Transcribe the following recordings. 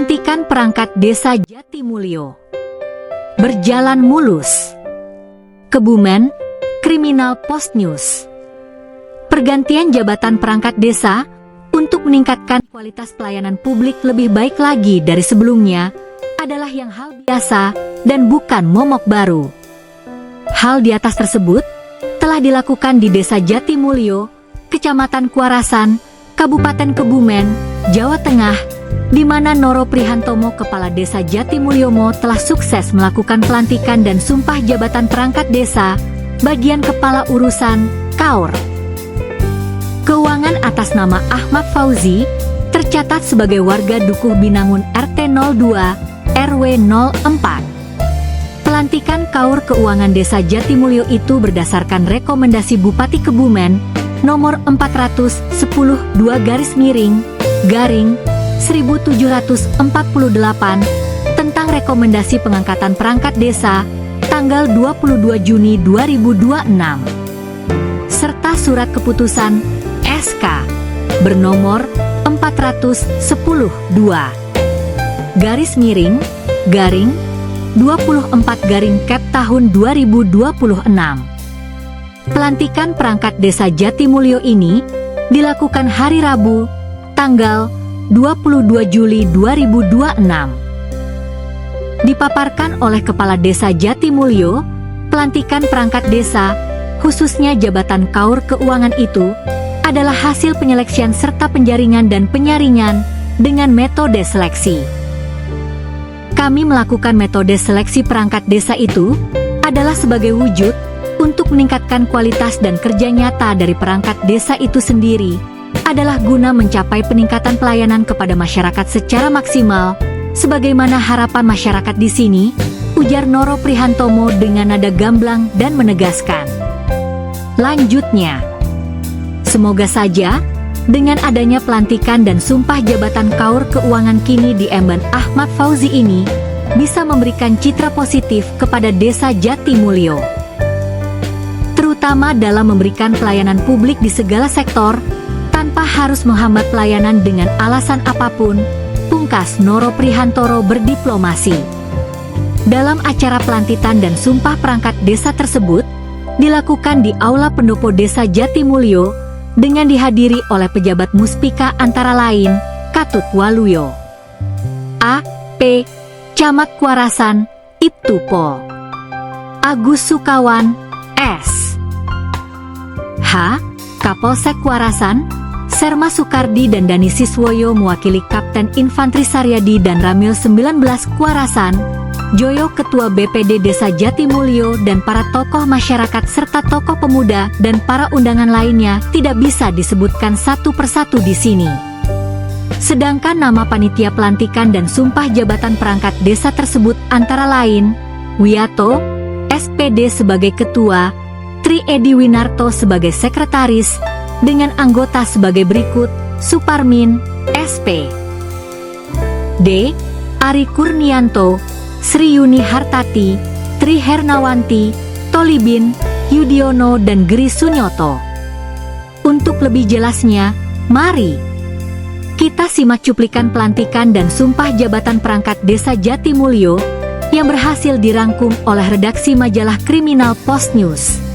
Pelantikan perangkat desa Jatimulyo berjalan mulus. Kebumen, Kriminal Post News. Pergantian jabatan perangkat desa untuk meningkatkan kualitas pelayanan publik lebih baik lagi dari sebelumnya adalah yang hal biasa dan bukan momok baru. Hal di atas tersebut telah dilakukan di Desa Jatimulyo, Kecamatan Kuarasan, Kabupaten Kebumen, Jawa Tengah, di mana Noro Prihantomo, Kepala Desa Jatimulyomo, telah sukses melakukan pelantikan dan sumpah jabatan perangkat desa bagian kepala urusan KAUR. Keuangan atas nama Ahmad Fauzi tercatat sebagai warga Dukuh Binangun RT 02 RW 04. Pelantikan KAUR Keuangan Desa Jatimulyo itu berdasarkan rekomendasi Bupati Kebumen nomor 410/1748 tentang rekomendasi pengangkatan perangkat desa tanggal 22 Juni 2026 serta surat keputusan SK bernomor 410/24/24 tahun 2026. Pelantikan perangkat desa Jatimulyo ini dilakukan hari Rabu tanggal 22 Juli 2026. Dipaparkan oleh Kepala Desa Jatimulyo, pelantikan perangkat desa, khususnya jabatan KAUR Keuangan itu, adalah hasil penyeleksian serta penjaringan dan penyaringan dengan metode seleksi. Kami melakukan metode seleksi perangkat desa itu adalah sebagai wujud untuk meningkatkan kualitas dan kerja nyata dari perangkat desa itu sendiri, adalah guna mencapai peningkatan pelayanan kepada masyarakat secara maksimal, sebagaimana harapan masyarakat di sini, ujar Noro Prihantomo dengan nada gamblang dan menegaskan. Lanjutnya, semoga saja dengan adanya pelantikan dan sumpah jabatan KAUR Keuangan kini diemban Ahmad Fauzi ini, bisa memberikan citra positif kepada Desa Jatimulyo, terutama dalam memberikan pelayanan publik di segala sektor, tanpa harus menghambat pelayanan dengan alasan apapun, pungkas Noro Prihantoro berdiplomasi. Dalam acara pelantikan dan sumpah perangkat desa tersebut, dilakukan di Aula Pendopo Desa Jatimulyo, dengan dihadiri oleh pejabat Muspika antara lain, Katut Waluyo, A.P. Camat Kuarasan, Ibtu Pol, Agus Sukawan, S. H. Kapolsek Kuarasan, Serma Sukardi dan Dani Siswoyo mewakili Kapten Infantri Saryadi dan Ramil 19 Kuarasan, Joyo Ketua BPD Desa Jatimulyo dan para tokoh masyarakat serta tokoh pemuda dan para undangan lainnya tidak bisa disebutkan satu persatu di sini. Sedangkan nama panitia pelantikan dan sumpah jabatan perangkat desa tersebut antara lain, Wiyato, SPD sebagai Ketua, Tri Edi Winarto sebagai Sekretaris, dengan anggota sebagai berikut: Suparmin, SP, D. Ari Kurnianto, Sri Yuni Hartati, Tri Hernawanti, Tolibin, Yudiono dan Gri Sunyoto. Untuk lebih jelasnya, mari kita simak cuplikan pelantikan dan sumpah jabatan perangkat desa Jatimulyo yang berhasil dirangkum oleh redaksi majalah Kriminal Post News.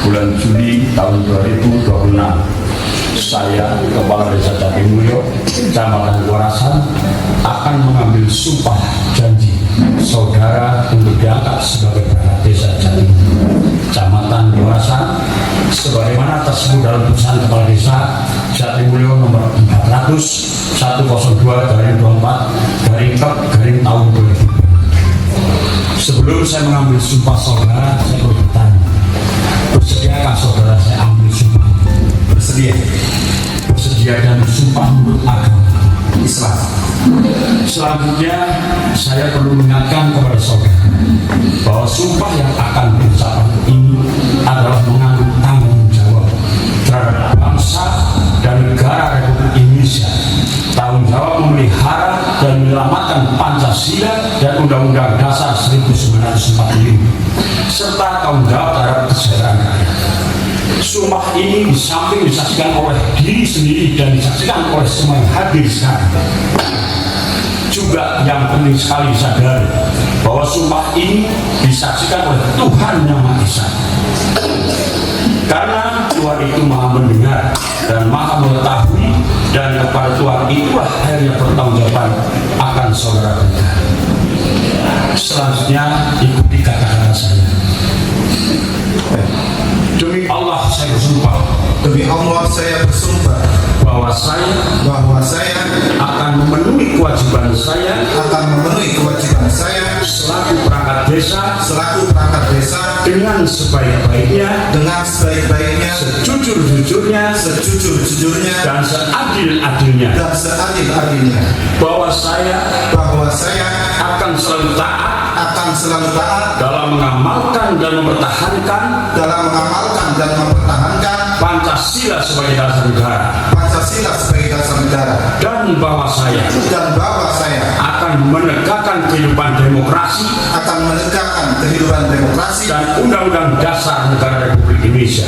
bulan Juli tahun 2026, saya, Kepala Desa Jatimulyo, Kecamatan Kuarasan, akan mengambil sumpah janji saudara untuk diangkat sebagai perangkat desa Jatimulyo, Kecamatan Kuarasan, sebagaimana tersebut dalam putusan Kepala Desa Jatimulyo nomor 400/102/24/tahun 2000. Sebelum saya mengambil sumpah saudara, saya bertanya, bersediakah saudara saya ambil sumpah? Bersedia. Bersedia dan sumpah menurut agama Islam. Selanjutnya, saya perlu mengingatkan kepada saudara bahwa sumpah yang akan diucapkan ini adalah mengandung tanggung jawab terhadap bangsa dan negara Republik Indonesia, tanggung jawab memelihara dan menyelamatkan Pancasila dan Undang-Undang Dasar 1945, serta tanggung jawab terhadap kesejahteraan rakyat. Sumpah ini di samping disaksikan oleh diri sendiri dan disaksikan oleh semua yang hadir sekarang, juga yang penting sekali disadari bahwa sumpah ini disaksikan oleh Tuhan Yang Maha Esa. Karena Tuhan itu Maha mendengar dan Maha mengetahui, dan kepada Tuhan itulah akhirnya pertanggungjawaban akan saudara kita. Selanjutnya ikuti kata-kata saya. Demi Allah saya bersumpah. Demi Allah saya bersumpah bahwa saya akan memenuhi kewajiban saya selaku perangkat desa dengan sebaik-baiknya, sejujur-jujurnya, dan seadil-adilnya, bahwa saya akan selalu taat dalam mengamalkan dan mempertahankan Pancasila sebagai dasar negara, dan bahwa saya akan menegakkan kehidupan demokrasi dan Undang-Undang Dasar Negara Republik Indonesia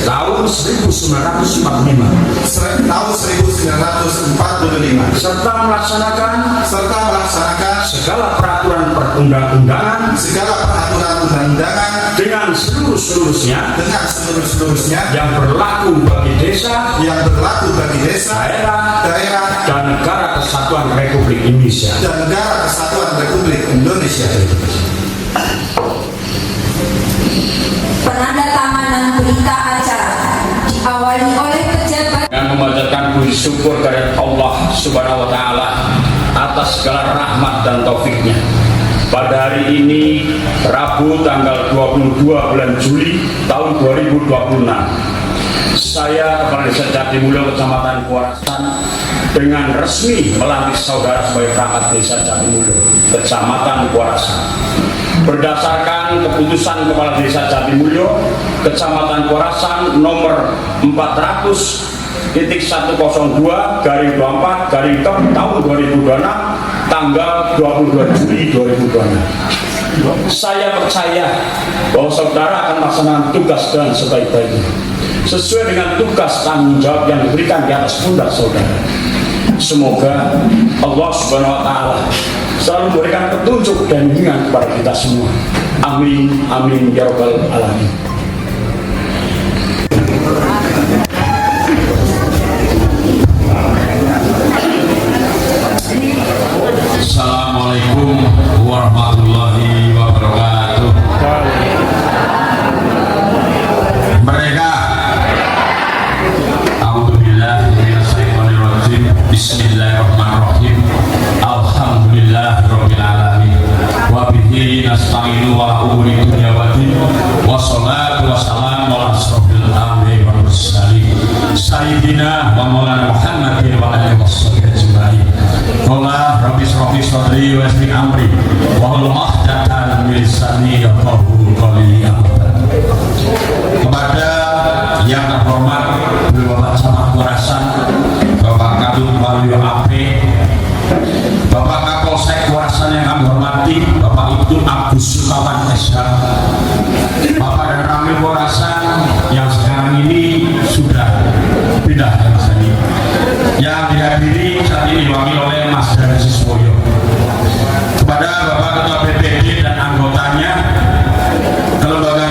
tahun 1945, serta melaksanakan segala peraturan perundang-undangan dengan seluruh-seluruhnya yang berlaku bagi desa, daerah, dan negara kesatuan Republik Indonesia. Penandatanganan berita acara diawali oleh pejabat dengan memanjatkan puji syukur kepada Allah Subhanahu wa Ta'ala atas segala rahmat dan taufiknya. Pada hari ini, Rabu tanggal 22 bulan Juli tahun 2026, saya, Kepala Desa Jatimulyo Kecamatan Kuarasan, dengan resmi melantik saudara sebagai perangkat desa Jatimulyo Kecamatan Kuarasan. Berdasarkan keputusan Kepala Desa Jatimulyo Kecamatan Kuarasan nomor 400.102/24/tahun 2026 tanggal 22 Juli 2026. Saya percaya bahwa saudara akan melaksanakan tugas dengan sebaik-baiknya, sesuai dengan tugas tanggung jawab yang diberikan di atas pundak saudara. Semoga Allah Subhanahu wa Ta'ala selalu memberikan petunjuk dan bimbingan kepada kita semua. Amin, amin, ya rabbal alamin. Assalamualaikum warahmatullahi wabarakatuh. Mereka Bismillahirrahmanirrahim. Alhamdulillahirabbil alamin. Wa bihi nasta'inu wa umuri dunya wa din. Wassalatu wassalamu ala asrofil anbiya'i wal mursalin sayyidina wa maulana Muhammadin wa alihi washabbihi ajma'in. Qala rabbi shrah li sadri wa yassir amri wa hlul 'uqdatam min lisani yafqahu qawli. Kepada yang terhormat Bapak Camat Kuarasan, Bapak Kadut Waluyo AP, Bapak Kapolsek Kuarasan yang kami hormati, Bapak Ibtu Agus Sukawan SH, Bapak dan Ramil Kuarasan yang sekarang ini sudah pindah ke sini, yang dihadiri saat ini diwakili oleh Mas Dhani Siswoyo, kepada Bapak Ketua BPD dan anggotanya, kelembagaan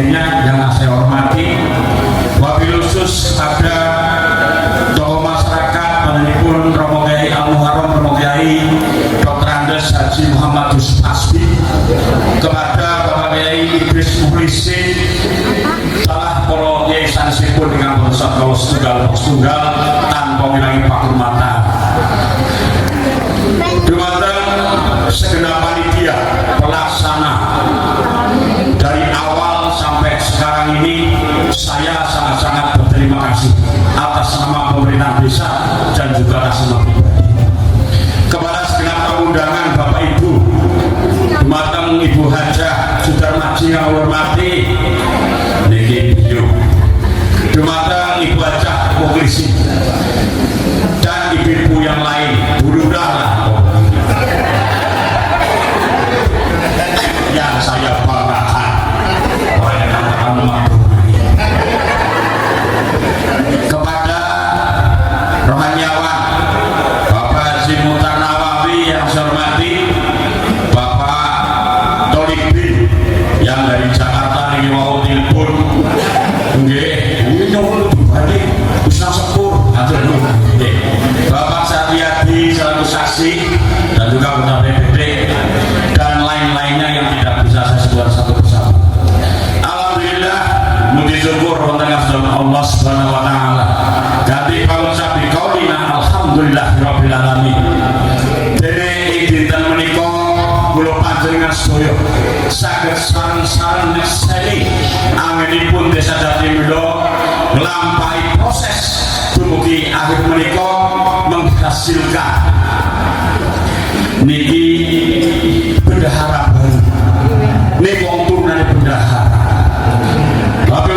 sebagainya yang saya hormati. Wabil khusus ada tokoh masyarakat penelipun Romo Kiai Al-Muharram, Romo Kiai Dr. Andes Haji Muhammad Yusuf Asbi, kepada Bapak Kiai Idris Muhlisin telah polo Kiai sanesipun dengan perusahaan kaos tunggal tanpa ngilangi pakur mata. Dumateng segenap panitia pelaksana dari awal sampai sekarang ini, saya sangat-sangat berterima kasih atas nama pemerintah desa dan juga atas nama pribadi kepada segenap undangan Bapak Ibu, dumateng Ibu Hajah Sudarmaji yang hormati niki beliau, dumateng Ibu Hajah Muklisi dan ibu-ibu yang lain, buludah lah yang saya banggakan oleh teman-teman kepada rohaniawan Bapak Haji Muhtar Nawawi yang saya hormati, Bapak Tolik bin yang dari Jakarta ini mau telepon nggih ini nyuwun pribadi bisa sepur atur nggih Bapak Satriadi selaku saksi dan juga Ketua BPD dan lain-lainnya yang tidak bisa saya sebut satu persatu. Alhamdulillah muji syukur wonten Allah Subhanahu wa taala. Ganti pangucap qaulina alhamdulillahirabbil alamin. Dene dinten menika kula panjenengan sedaya saged sareng-sareng neseni anginipun Desa Jatimulyo nglampahi proses dumugi akhir menika menghasilkan niki bendahara baru. Niki wong turunane bendahara. Bapak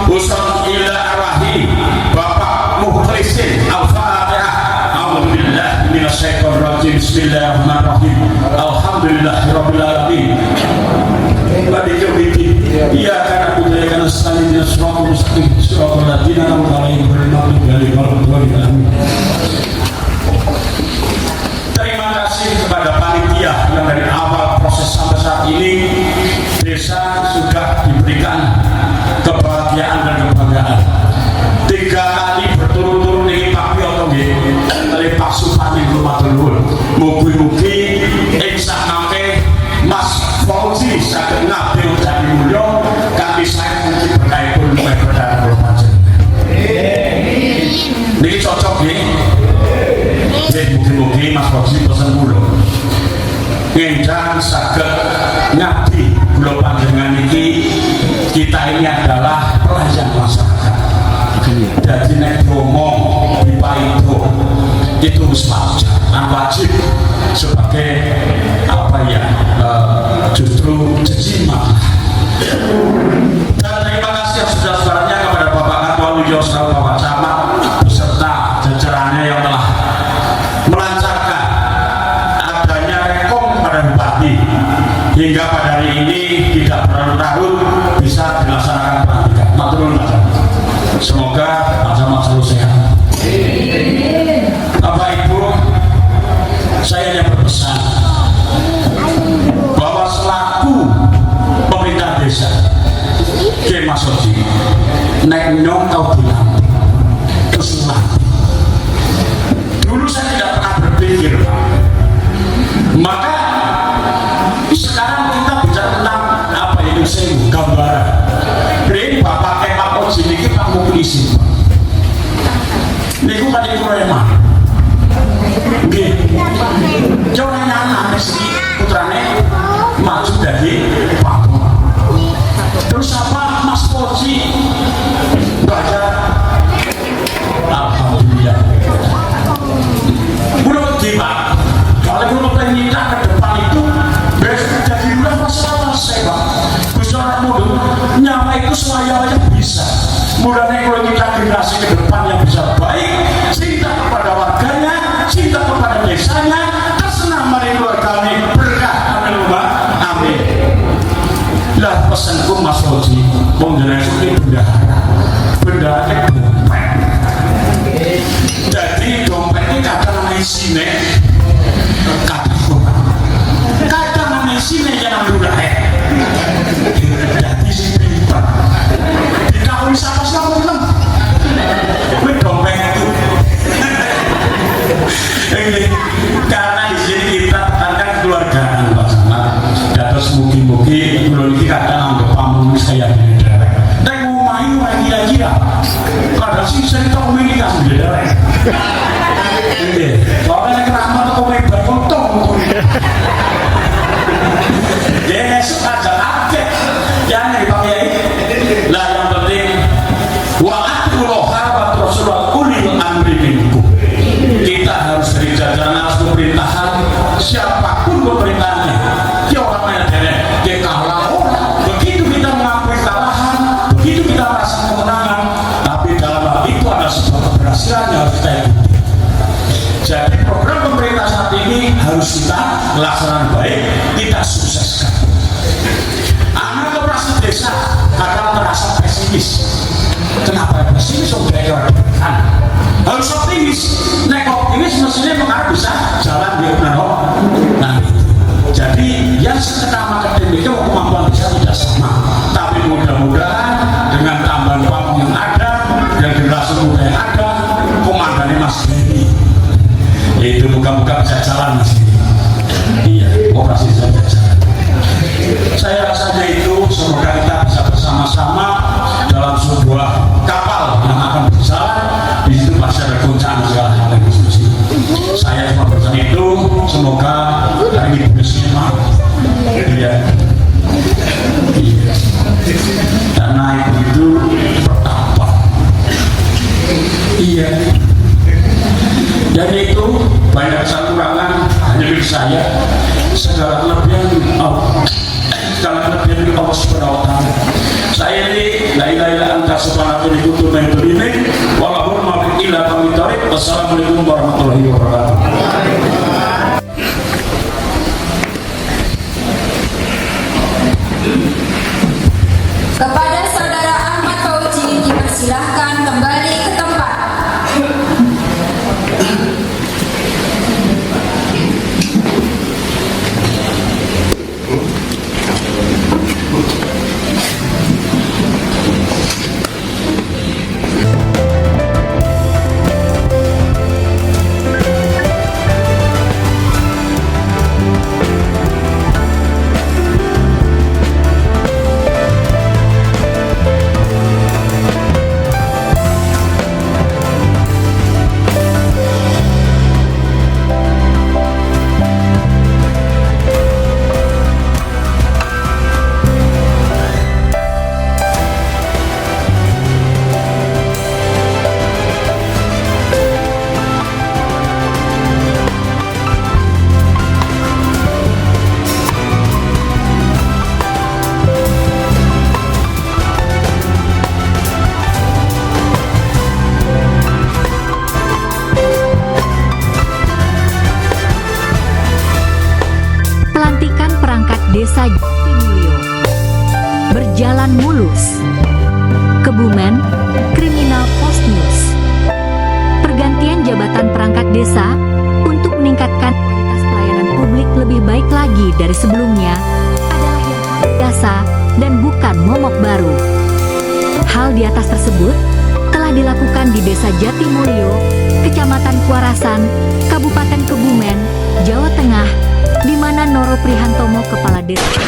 urusan ila arahi Bapak Mukhlisin Al-Fatihah. A'udzubillahi minasyaitonir rajim. Bismillahirrahmanirrahim. Alhamdulillahirabbil alamin. Maliki yaumiddin. Iyyaka na'budu wa iyyaka nasta'in. Ihdinas siratal mustaqim. Siratal ladzina an'amta 'alaihim ghairil maghdubi 'alaihim waladdallin. Terima kasih kepada panitia yang dari awal proses sampai saat ini desa sudah diberikan kebahagiaan dan kebanggaan. 3 kali berturut-turut ini Pak Piyoto dari Pak Supani matur nuwun. Mugi-mugi insya Allah Mas Fauzi saged ngabdi Jatimulyo kanthi saya mugi berkaipun berkah kula panjenengan. Niki cocok nggih. Mugi-mugi Mas Fauzi pesen kula ngendang saged ngabdi kula panjenengan iki. Kita ini adalah pelayan masyarakat. Jadi nek ngomong dipaido itu wajib sebagai apa ya justru jejima. Dan terima kasih yang sudah-sudahnya kepada Bapak Ketua Luyo selaku Bapak Camat beserta jajarannya yang telah melancarkan adanya rekom pada Bupati hingga pada hari ini tidak berlarut-larut bisa dilaksanakan pelantikan. Matur nuwun. Semoga Pak Camat selalu sehat. Bapak Ibu, saya hanya berpesan bahwa selaku pemerintah desa Kiai Mas Oji nek nyong kau bilang terus latih. Dulu saya tidak pernah berpikir, maka sekarang kita bicara tentang apa itu gambaran. Ini Bapak Kiai Mas Oji ini Pak Muklisi niku kan iku remah nggih coba anak putrane maju dari Papua. Terus apa Mas Fauzi baca alhamdulillah belum Pak kalau belum pengen ke depan itu besok jadi udah masalah saya Pak besok muda nyawa itu semuanya bisa. Mudah-mudahan kalau kita generasi ke depan yang bisa baik, cinta kepada warganya, cinta kepada desanya, kesenangan mari keluarganya, berkah, amin Pak, amin. Lah pesanku Mas Fauzi, wong generasi bendahara dompet. Jadi dompet ini kadang isinya, kadang isinya jangan mudah. menikah. Kadang sih cerita menikah sendiri. Soalnya keramat atau menikah kontong. Ya sengaja akeh. Jangan dipakai. Lah yang penting wa'atullaha wa rasulullah ulil amri minkum. Kita harus dari jajaran atas pemerintahan, siapapun pemerintahnya. Dia orang yang dia kalah orang. Begitu kita mengakui kekalahan, begitu kita merasa kemenangan, tapi dalam hal itu ada sebuah keberhasilan yang harus kita ikuti. Jadi program pemerintah saat ini harus kita laksanakan baik, kita sukseskan. Anak operasi desa kadang merasa pesimis. Kenapa pesimis? Harus optimis. Nek optimis mestinya mengarah bisa jalan di benar. Nah, jadi yang setengah akademiknya kemampuan bisa tidak sama. Tapi mudah-mudahan dengan tambahan pamong yang ada, dan generasi muda yang ada, komandannya Mas Denny, itu bukan bisa jalan Mas Denny. Iya, operasi bisa jalan. Saya rasanya itu semoga kita bisa bersama-sama dalam sebuah kapal yang akan berjalan. Di situ pasti ada goncangan segala hal yang diskusi. Saya cuma berpesan itu, semoga hari ini bisnisnya iya. Dan naik itu bertambah. Iya. Jadi itu banyak kekurangan hanya milik saya. Segala kelebihan Allah Subhanahu wa ta'ala. Saya ini la ilaha illa anta subhanaka inni kuntu minadh dhalimin wa la hurma illa billahi. Wassalamualaikum warahmatullahi wabarakatuh. Kepada Saudara Ahmad Fauzi dipersilahkan kembali ke tempat. Desa Jatimulyo berjalan mulus. Kebumen, Kriminal Post News. Pergantian jabatan perangkat desa untuk meningkatkan kualitas pelayanan publik lebih baik lagi dari sebelumnya adalah yang biasa dan bukan momok baru. Hal di atas tersebut telah dilakukan di Desa Jatimulyo, Kecamatan Kuarasan, Kabupaten Kebumen, Jawa Tengah, di mana Noro Prihantomo, Kepala Desa